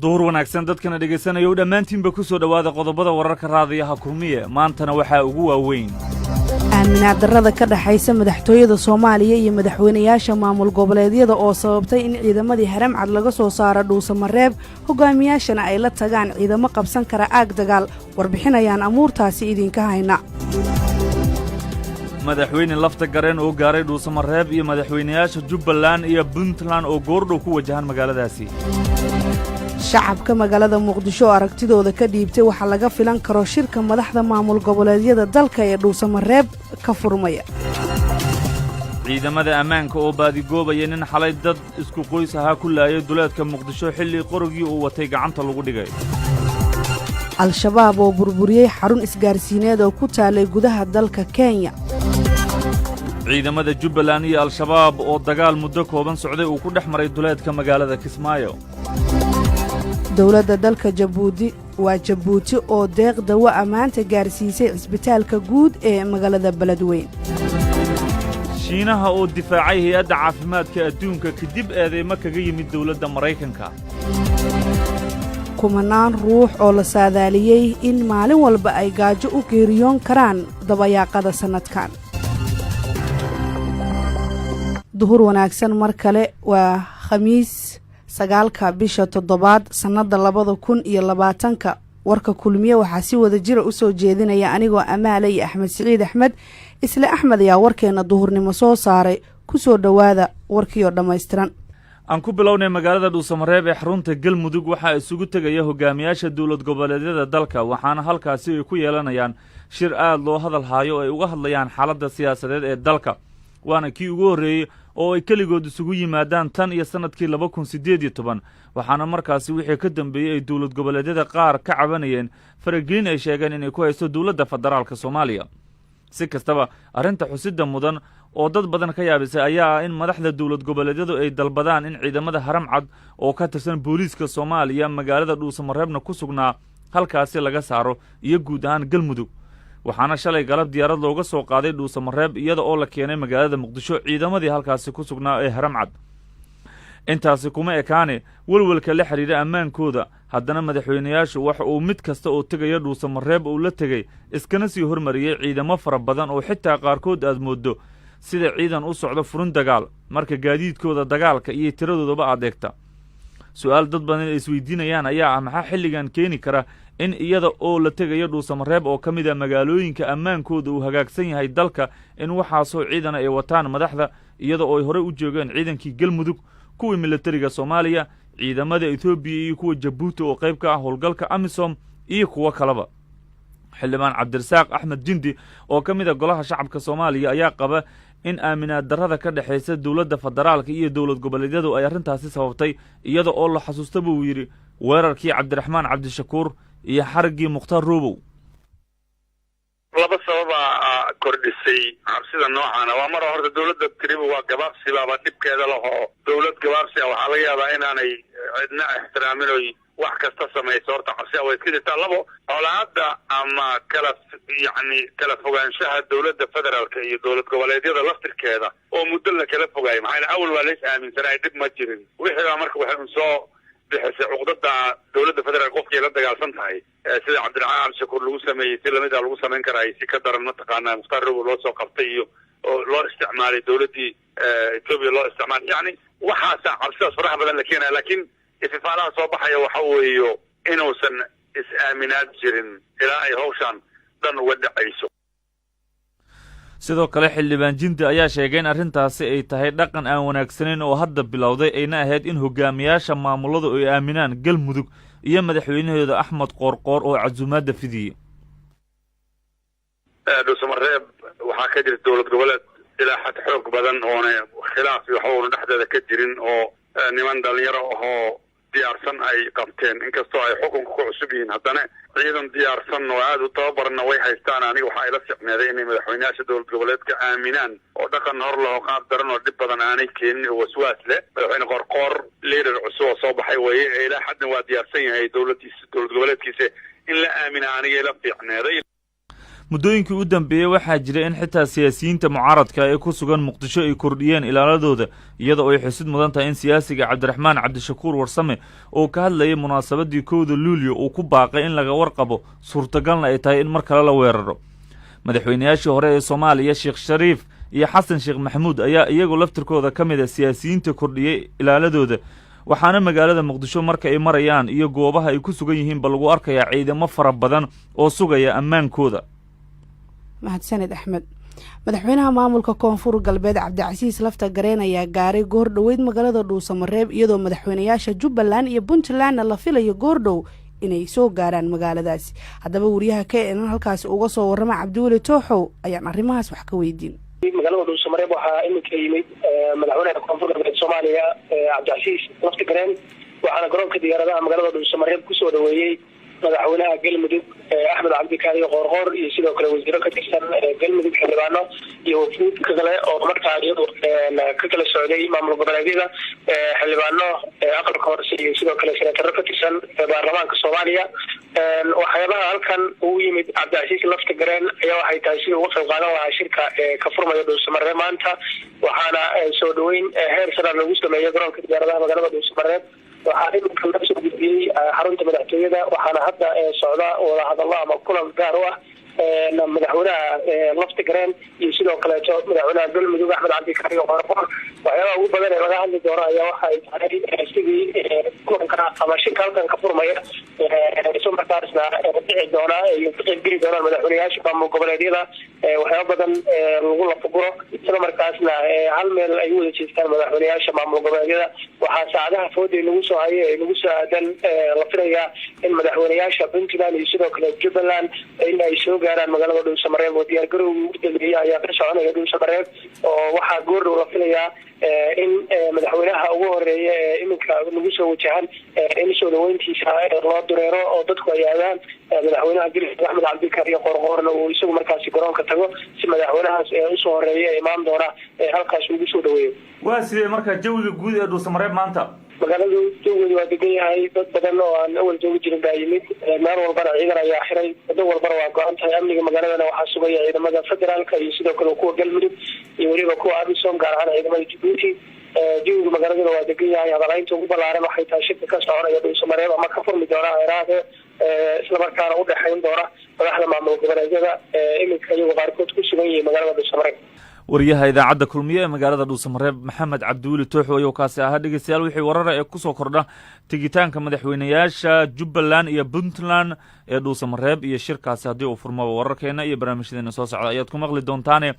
door wanaagsan dadkana dhageysanaya oo dhammaantiinba ku soo dhawaada qodobada wararka raadiyaha kulmiye maantana waxaa ugu waaweyn aaminaad darrada ka dhaxaysa madaxtooyada Soomaaliya iyo madaxweynayaasha maamul goboleedyada oo sababtay in ciidamadii Haramcad laga soo saaro Dhuusamareeb hogaamiyaashana ay la tagaan ciidamo qabsan kara aag dagaal warbixinayaan amuurtaasi idinka hayna madaxweyne lafta gareen oo gaaray Dhuusamareeb iyo madaxweynayaasha Jubbaland iyo Puntland oo goordhow ku wajahan magaaladaasi shacabka magaalada Muqdisho aragtidooda ka dhiibtay waxa laga filan karo shirka madaxda maamul goboleedyada dalka ee Dhuusamareeb ka furmaya ciidamada ammaanka oo baadigoobaya nin xalay dad isku qoys ah ku laayay duleedka Muqdisho xilli qorogii uu watay gacanta lagu dhigay al-shabaab oo burburiyay xarun isgaarsiineed oo ku taalay gudaha dalka Kenya ciidamada Jubbaland iyo al-shabaab oo dagaal muddo kooban socday uu ku dhex maray duleedka magaalada Kismaayo dawladda dalka Jabuuti oo deeq dawo amaanta gaarsiisay isbitaalka guud ee magaalada Beledweyne Shiinaha oo difaacay hay'adda caafimaadka adduunka kadib eedeymo kaga yimid dawladda Mareykanka kumanaan ruux oo la saadaaliyay in maalin walba ay gaajo u geeriyoon karaan dabayaaqada sanadkan duhur wanaagsan mar kale waa khamiis 9 bisha 7 sanada 2020 warka kulmiye waxa si wada jira u soo jeedinaya anigoo Amaale iyo Axmed Saciid Axmed isla Axmed ayaa warkeena duhurnimo soo saaray ku soo dhawaada warkii oo dhameystiran aan ku bilownay magaalada Dhuusamareeb ee xarunta Galmudug waxa isugu tagaya hogaamiyaasha dawlad goboleedyada dalka waxaana halkaasi ay ku yeelanayaan shir aad loo hadal haayo ay uga hadlayaan xaaladda siyaasadeed ee dalka waana kii ugu horeeyay oo ay kaligood isugu yimaadaan tan iyo sanadkii 2018 waxaana markaasi wixii ka dambeeyay ay dawlad goboleedyada qaar ka cabanayeen faragelin ay sheegeen inay ku haysto dawladda federaalka Soomaaliya si kastaba arrinta xusida mudan oo dad badan ka yaabisay ayaa in madaxda dawlad goboleedyadu ay dalbadaan in ciidamada Haramcad oo ka tirsan booliiska Soomaaliya magaalada Dhuusamareebna ku sugnaa halkaasi laga saaro iyo guud ahaan Galmudug waxaana shalay galab diyaarad looga soo qaaday Dhuusamareeb iyada oo la keenay magaalada Muqdisho ciidamadii halkaasi ku sugnaa ee Haramcad intaasi kuma ekaane walwalka la xiriira ammaankooda haddana madaxweynayaashu waxa uu mid kasta oo tagaya Dhuusamareeb uu la tagay iskana sii hormariyay ciidamo fara badan oo xitaa qaarkood aad moodo sida ciidan u socdo furun dagaal marka gaadiidkooda dagaalka iyo tiradoodaba adeegta su'aal dad badan ay isweydiinayaan ayaa maxaa xilligan keeni kara in iyada oo la tagayo Dhuusamareeb oo kamid ah magaalooyinka ammaankooda uu hagaagsan yahay dalka in waxa soo ciidan ay wataan madaxda iyada oo ay hore u joogeen ciidankii Galmudug kuwii militariga Soomaaliya ciidamada Itoobiya iyo kuwa Jabuuti oo qayb ka ah howlgalka AMISOM iyo kuwa kaleba xildhibaan Cabdirasaaq Axmed Jindi oo kamid ah golaha shacabka Soomaaliya ayaa qaba in aaminaad darrada ka dhaxaysa dawladda federaalka iyo dawlad goboleedyadu ay arrintaasi sababtay iyada oo la xasuustaba uu yiri weerarkii Cabdiraxmaan Cabdishakuur iyo xarigii Mukhtaar Roobow laba sababa kordhisay cabsida noocan waa mar hore dawladda tiriba waa gabaabsi baba dibkeeda laho dawlad gabaabsi waxa laga yaabaa inaanay cidna ixtiraamin oo wax kasta sameeyso horta cabsi way iska jirtaa labo awlaada ama kala fogaanshaha dawladda federaalka iyo dawlad goboleedyada laftirkeeda oo muddo la kala fogaay maxay awal waa la is aaminsanay dib ma jirin wixii marka waxa soo bixisay cuqdada dawladda federaalka qofkii la dagaalsan tahay sida Cabdiraxmaan Cabdishakuur lagu sameeyay si lamid ah lagu sameyn karay si ka daran ma taqaanaa Mukhtaar Roobow loo soo qabtay iyo loo isticmaalay dawladii Itoobiya loo isticmaalay waxaas cabsidaas faraha badan la keenay laakiin istifaalaha soo baxaya waxa weeyo inuusan is aaminaad jirin ilaa ay hawshan dhan uga dhacayso sidoo kale xildhibaan Jindi ayaa sheegay in arrintaasi ay tahay dhaqan aan wanaagsaneyn oo hadda bilowday ayna ahayd in hogaamiyaasha maamulada ay aaminaan Galmudug iyo madaxweynahooda Axmed Qoorqoor oo casuumaadda fidiyay Dhuusamareeb waxa ka jira dawlad goboleed ilaa xad xoog badan oo khilaaf iyo waxba dhexdeeda ka jirin oo niman dhalinyaro oo diyaarsan ay qabteen inkastoo ay xukunka ku cusub yihiin haddana ciidan diyaarsan oo aad u tababarna way haystaan aniga waxa ay la sicmeeday inay madaxweynayaasha dawlad goboleedka aaminaan oo dhaqan hor loo qaab daran oo dib badan aanay keenin oo waswaas leh madaxweyne Qoorqoor leader cusub oo soo baxay weeye ilaa xadna waa diyaarsan yahay dawlad goboleedkiisa in la aamina aniga la fiicneeday muddooyinkii u dambeeyey waxaa jira in xitaa siyaasiyiinta mucaaradka ee ku sugan muqdisho ay kordhiyeen ilaaladooda iyadoo ay xusid mudan tahay in siyaasiga cabdiraxmaan cabdishakuur warsame oo ka hadlayay munaasabadii 1 luulyo uu ku baaqay in laga warqabo suurtagalna ay tahay in mar kale la weeraro madaxweynayaashii hore ee Soomaaliya Sheekh Shariif iyo Xasan Sheekh Maxamuud ayaa iyagu laftirkooda ka mid ah siyaasiyiinta kordhiyay ilaaladooda waxaana magaalada Muqdisho marka ay marayaan iyo goobaha ay ku sugan yihiin bal lagu arkayaa ciidamo fara badan oo sugaya ammaankooda mahadsanid Axmed madaxweynaha maamulka koonfur galbeed Cabdicasiis Lafta Gareen ayaa gaaray goordhoweyd magaalada Dhuusamareeb iyadoo madaxweynayaasha Jubbaland iyo Puntland la filayo goordhow inay soo gaaraan magaaladaasi haddaba wariyaha KNN halkaas uga soo warrama Cabdiweli Tooxow ayaan arrimahaas wax ka weydiin magaalada Dhuusamareeb waxaa imika yimid madaxweynaha koonfur galbeed Soomaaliya Cabdicasiis Lafta Gareen waxaana garoonka diyaaradaha magaalada Dhuusamareeb ku soo dhaweeyay madaxweynaha Galmudug Axmed Cabdi Kaariyo Qoorqoor iyo sidoo kale wasiiro ka tirsan Galmudug xildhibaano iyo wafuud kale oo markaa iyadu ka kala socday maamul goboleedyada xildhibaano aqalka hoose iyo sidoo kale senataro ka tirsan baarlamaanka Soomaaliya waxyaabaha halkan uu yimid Cabdicasiis Lafta Gareen ayaa waxay tahay sidii uga qayb qaadan lahaa shirka ka furmaya Dhuusamareeb maanta waxaana soo dhaweyn heer sare lagu sameeyay garoonka diyaaradaha magaalada Dhuusamareeb waxaa imika la soo gudbiyay xarunta madaxtooyada waxaana hadda socda wada hadallo ama kulan gaar ah madaxweynaha Lafta Gareen iyo sidoo kale madaxweynaha Galmudug Axmed Cabdi Kaariyo Qoorqoor waxyaabaha ugu badan ee laga hadli doono ayaa waxa ay tahay sidii kulanka ama shirka halkan ka furmaya isla markaasna dhici doona iyo ka qaybgeli doonaan madaxweynayaasha maamul goboleedyada waxyaabo badan lagu lafaguro isla markaasna hal meel ay wada jeestaan madaxweynayaasha maamul goboleedyada waxaa saacadaha fooday lagu soo hayay ee lagu soo aadan la filayaa in madaxweynayaasha Puntland iyo sidoo kale Jubbaland in ay soo gaaraan magaalada Dhuusamareeb oo diyaar garowga ugu dambeeyay ayaa ka soconaya Dhuusamareeb oo waxaa goordhow la filayaa in madaxweynaha ugu horeeya iminka lagu soo wajahan in soo dhaweyntiisa loo dureero oo dadku ay aadaan madaxweynaha Galmudug Axmed Cabdi Kaariyo Qoorqoorna uu isagu markaasi garoonka tago si madaxweynahaas u soo horeeya imaan doona halkaas ugu soo dhaweeyo waa sidee marka jawiga guud ee Dhuusamareeb maanta magaaladu jawigeedu waa degan yahay dad badan oo aan awal joogi jirin baa yimid meel walbana ciidan ayaa xiray dad walbana waa go-an tahay amniga magaaladana waxaa sugaya ciidamada federaalka iyo sidoo kale kuwa Galmudug iyo weliba kuwa Amisom gaar ahaan ciidamada Djibouti jawiga magaaladuna waa degan yahay hadalaynta ugu ballaaran waxay tahay shirka ka soconaya Dhuusamareeb ama ka furmi doona heeraha isla markaana u dhaxayn doona madaxda maamul goboleedyada iminka iyagu qaarkood ku sugan yihiin magaalada Dhuusamareeb wariyaha idaacadda kulmiye ee magaalada Dhuusamareeb Maxamed Cabdiweli Tooxow ayuu kaasi ahaa dhageystayaal wixii warar ee ku soo kordha tigitaanka madaxweynayaasha Jubbaland iyo Puntland ee Dhuusamareeb iyo shirkaasi haddii uu furmo wararkeena iyo barnaamijyadeena soo socda ayaad ku maqli doontaan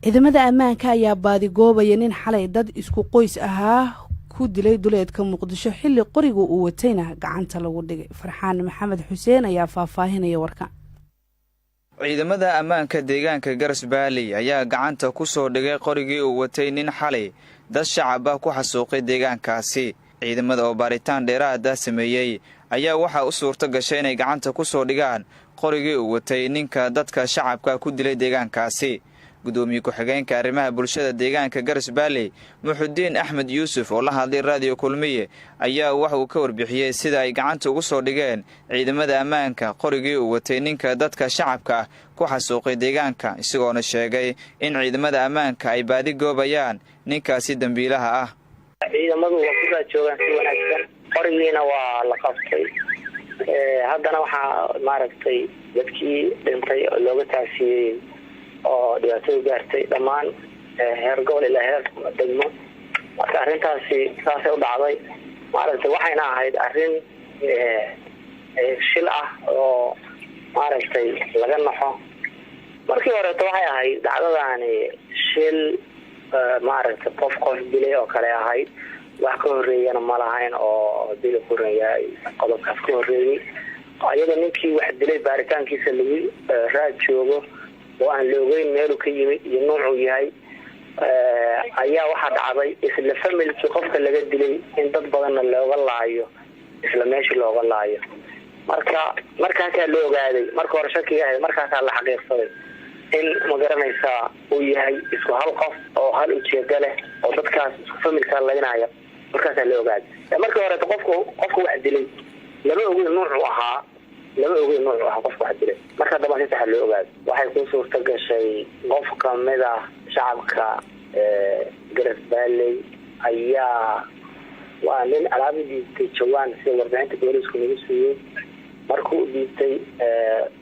ciidamada ammaanka ayaa baadigoobaya nin xalay dad isku qoys ahaa ku dilay duleedka Muqdisho xilli qoriga uu watayna gacanta lagu dhigay Farxaan Maxamed Xuseen ayaa faahfaahinaya warka ciidamada ammaanka deegaanka Garas Baali ayaa gacanta ku soo dhigay qorigii uu watay nin xalay dad shacab ah ku xasuuqay deegaankaasi ciidamada oo baaritaan dheeraad ah sameeyay ayaa waxa u suurto gashay inay gacanta ku soo dhigaan qorigii uu watay ninka dadka shacabka ku dilay deegaankaasi gudoomiye ku-xigeenka arrimaha bulshada deegaanka Garas Baali Muxudiin Axmed Yuusuf oo la hadlay raadiyo kulmiye ayaa wax uu ka warbixiyay sida ay gacanta ugu soo dhigeen ciidamada ammaanka qorigii uu watay ninka dadka shacabka ku xasuuqay deegaanka isagoona sheegay in ciidamada ammaanka ay baadi goobayaan ninkaasi dambiilaha ah ciidamadu waa ku joogaan si wanaagsan qorigiina waa la qabtay haddana waxaa maaragtay dadkii dhintay oo looga taasiyey oo dhibaato gaartay dhammaan heer gobol ilaa heer degmo marka arrintaasi saasay u dhacday maaragtay waxayna ahayd arrin shil ah oo maaragtay laga naxo markii horeeto waxay ahayd dhacdadaani shil maaragtay qof dilay oo kale ahayd wax ka horreeyana ma lahayn oo dil ku reeyay qodobkaas ka horreeyay ayada ninkii wax dilay baaritaankiisa lagu raad joogo oo aan la ogeyn meel uu ka yimid iyo nooc uu yahay ayaa waxa dhacday isla familki qofka laga dilay in dad badan looga laayo isla meeshii looga laayo markaas la ogaaday marka hore shakiga ahayd markaas la xaqiiqsaday in ma garanaysaa uu yahay isku hal qof oo hal ujeedo leh oo dadkaas familka laynaya markaas la ogaaday markii hore qofku wax dilay lama ogeyn nooc uu ahaa lama ogeyn nooc waxa qofku wax dilay marka daba si sax loo ogaad waxay ku suurta gashay qof kamid ah shacabka Garas Valley ayaa waa nin alaabadiisa jawaan si warbaahinta booliisku nagu siiyay markuu dhiibtay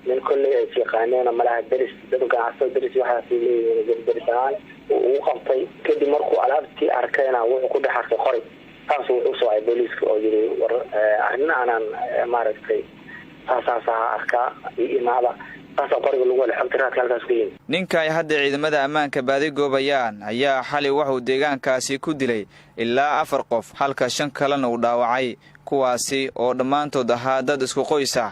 nin kolley ay yaqaaneen malaha daris dadka asoo daris waxa si leeyahay darisaan uu qabtay kadib markuu alaabtii arkayna wuxuu ku dhaxartay qori taas uu soo ay booliisku oo yiri war aanan maaragtay taas arka imaada ninka ay hadda ciidamada ammaanka baadi goobayaan ayaa xalay wuxuu deegaankaasi ku dilay ilaa 4 qof halka 5 kalena uu dhaawacay kuwaasi oo dhammaantood ahaa dad isku qoys ah.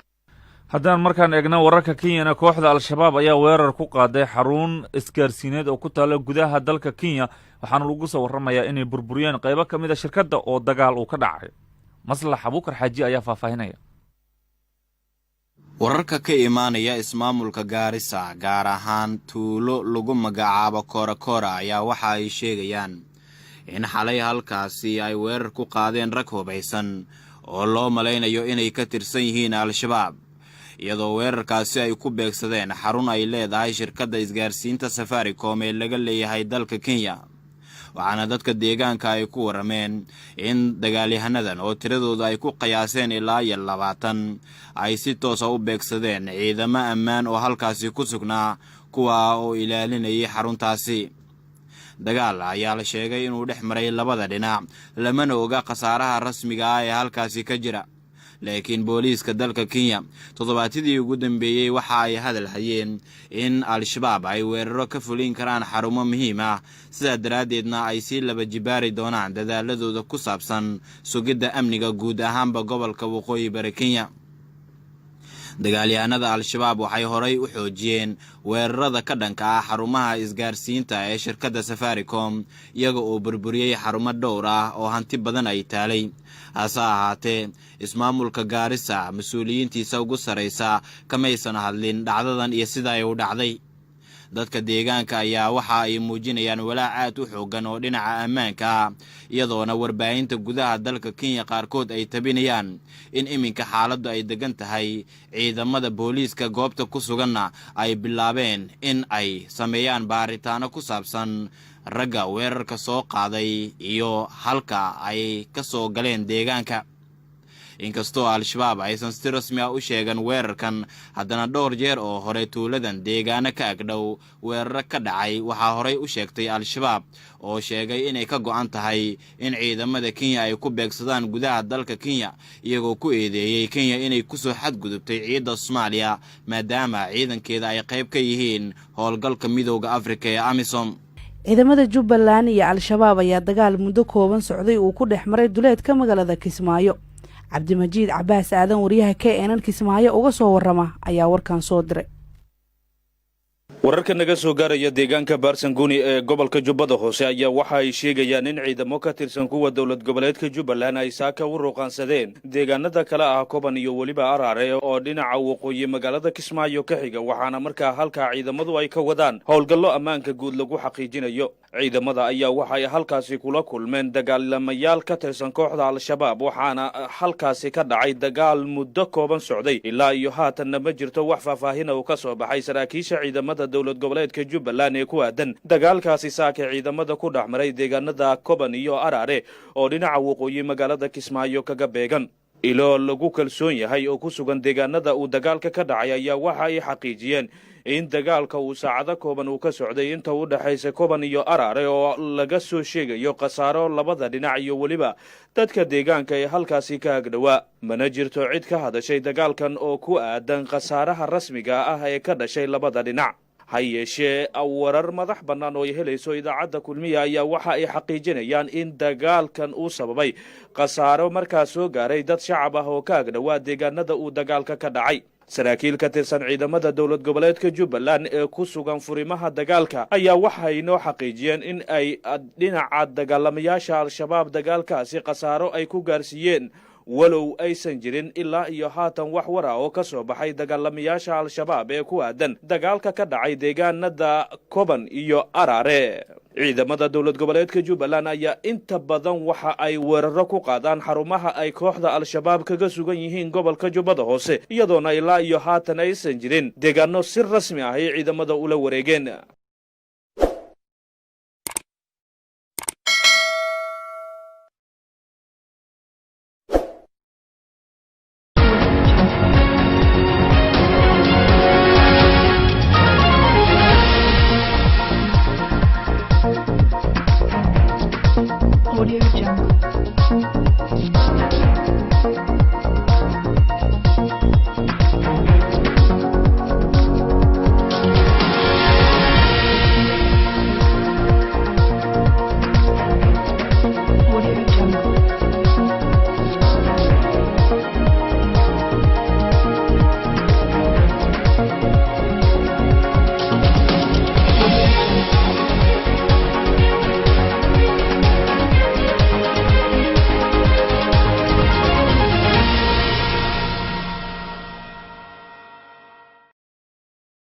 haddaan markaan eegno wararka Kenya kooxda al-shabaab ayaa weerar ku qaaday xarun isgaarsiineed oo ku taala gudaha dalka Kenya waxaana lagu soo waramayaa inay burburiyeen qaybo kamid ah shirkadda oo dagaal uu ka dhacay. Maslax Abuukar Xaaji ayaa faafahinaya. wararka ka imaanaya ismaamulka Gaarisa gaar ahaan tuulo lagu magacaabo Korakora ayaa waxa ay sheegayaan in xalay halkaasi ay weerar ku qaadeen rag hubaysan oo loo malaynayo inay ka tirsan yihiin al-shabaab iyadoo weerarkaasi ay ku beegsadeen xarun ay leedahay shirkadda isgaarsiinta Safaricom ee laga leeyahay dalka Kenya. waxaana dadka deegaanka ay ku warameen in dagaalyahanadan oo tiradooda ay ku qiyaaseen ilaa 20 ay si toos ah u beegsadeen ciidamo ammaan oo halkaasi ku sugnaa kuwa oo ilaalinayay xaruntaasi. dagaal ayaa la sheegay inuu dhex maray labada dhinac lamana oga khasaaraha rasmiga ah ee halkaasi ka jira. laakiin booliiska dalka Kenya toddobaadkii ugu dambeeyay waxa ay hadal hayeen in al-shabaab ay weeraro ka fulin karaan xarumo muhiim ah sida daraadeedna ay si laba jibaari doonaan dadaaladooda ku saabsan sugidda amniga guud ahaanba gobolka waqooyi bari Kenya. dagaalyahanada al-shabaab waxay horay u xoojiyeen weerarada ka dhanka ah xarumaha isgaarsiinta ee shirkadda Safaricom iyaga oo burburiyay xarumo dhowr ah oo hanti badan ay taalay. hase ahaatee ismaamulka Gaarisa mas'uuliyiintiisa ugu sareysa kamaysan hadlin dhacdadan iyo sida ay u dhacday. dadka deegaanka ayaa waxa ay muujinayaan walaac aad u xoogan oo dhinaca ammaanka ah iyadoona warbaahinta gudaha dalka Kenya qaarkood ay tabinayaan in iminka xaaladdu ay degan tahay ciidamada booliiska goobta ku suganna ay bilaabeen in ay sameeyaan baaritaano ku saabsan ragga weerarka soo qaaday iyo halka ay ka soo galeen deegaanka. inkastoo al-shabaab aysan si rasmi ah u sheegan weerarkan haddana dhowr jeer oo hore tuuladan deegaana ka agdhow weerar ka dhacay waxaa horay u sheegtay al-shabaab oo sheegay inay ka go'an tahay in ciidamada Kenya ay ku beegsadaan gudaha dalka Kenya iyagoo ku eedeeyay Kenya inay ku soo xadgudubtay ciidda Soomaaliya maadaama ciidankeeda ay qayb ka yihiin howlgalka midowga Afrika ee AMISOM. ciidamada Jubbaland iyo al-shabaab ayaa dagaal muddo kooban socday uu ku dhex maray duleedka magaalada Kismaayo. Cabdimajiid Cabaas aadan wariyaha KNN Kismaayo uga soo warama ayaa warkan soo diray. wararka naga soo gaaraya deegaanka Baarsanguuni ee gobolka Jubbada Hoose ayaa waxa ay sheegayaan in ciidamo ka tirsan kuwa dawlad goboleedka Jubbaland ay saaka u ruqansadeen deegaanada kale ah Koban iyo waliba Araare oo dhinaca waqooyi magaalada Kismaayo ka xiga waxaana markaa halka ciidamadu ay ka wadaan howlgallo ammaanka guud lagu xaqiijinayo. ciidamada ayaa waxa ay halkaasi kula kulmeen dagaalamayaal ka tirsan kooxda al-shabaab waxaana halkaasi ka dhacay dagaal muddo kooban socday ilaa iyo haatan ma jirto wax faahfaahin oo ka soo baxay saraakiisha ciidamada dawlad goboleedka Jubbaland ee ku aadan dagaalkaasi saaka ciidamada ku dhaxmaray deegaanada Koban iyo Araare oo dhinaca waqooyi magaalada Kismaayo kaga beegan. ilo lagu kalsoon yahay oo ku sugan deegaanada uu dagaalka ka dhacay ayaa waxa ay xaqiijiyeen in dagaalka uu saacado kooban uu ka socday inta u dhaxaysa Koban iyo Araare oo laga soo sheegayo khasaaro labada dhinac iyo waliba dadka deegaanka ee halkaasi ka agdhawaa. mana jirto cid ka hadashay dagaalkan oo ku aadan khasaaraha rasmiga ah ee ka dhashay labada dhinac. hayeeshee warar madax bannaan oo ay helayso idaacadda kulmiya ayaa waxa ay xaqiijinayaan in dagaalkan uu sababay khasaaro markaa soo gaaray dad shacab ah oo ka agdhawaa deegaanada uu dagaalka ka dhacay. saraakiil ka tirsan ciidamada dawlad goboleedka Jubbaland ee ku sugan furimaha dagaalka ayaa waxa ay noo xaqiijiyeen in ay dhinaca dagaalamayaasha al-shabaab dagaalkaasi khasaaro ay ku gaarsiiyeen walow aysan jirin ilaa iyo haatan wax war ah oo ka soo baxay dagaalamayaasha al-shabaab ee ku aadan dagaalka ka dhacay deegaanada koban iyo araare. ciidamada dowlad goboleedka jubbaland ayaa inta badan waxa ay weeraro ku qaadaan xarumaha ay kooxda al-shabaab kaga sugan yihiin gobolka jubbada hoose iyadoona ilaa iyo haatan aysan jirin deegaano si rasmi ah ay ciidamada ula wareegeen.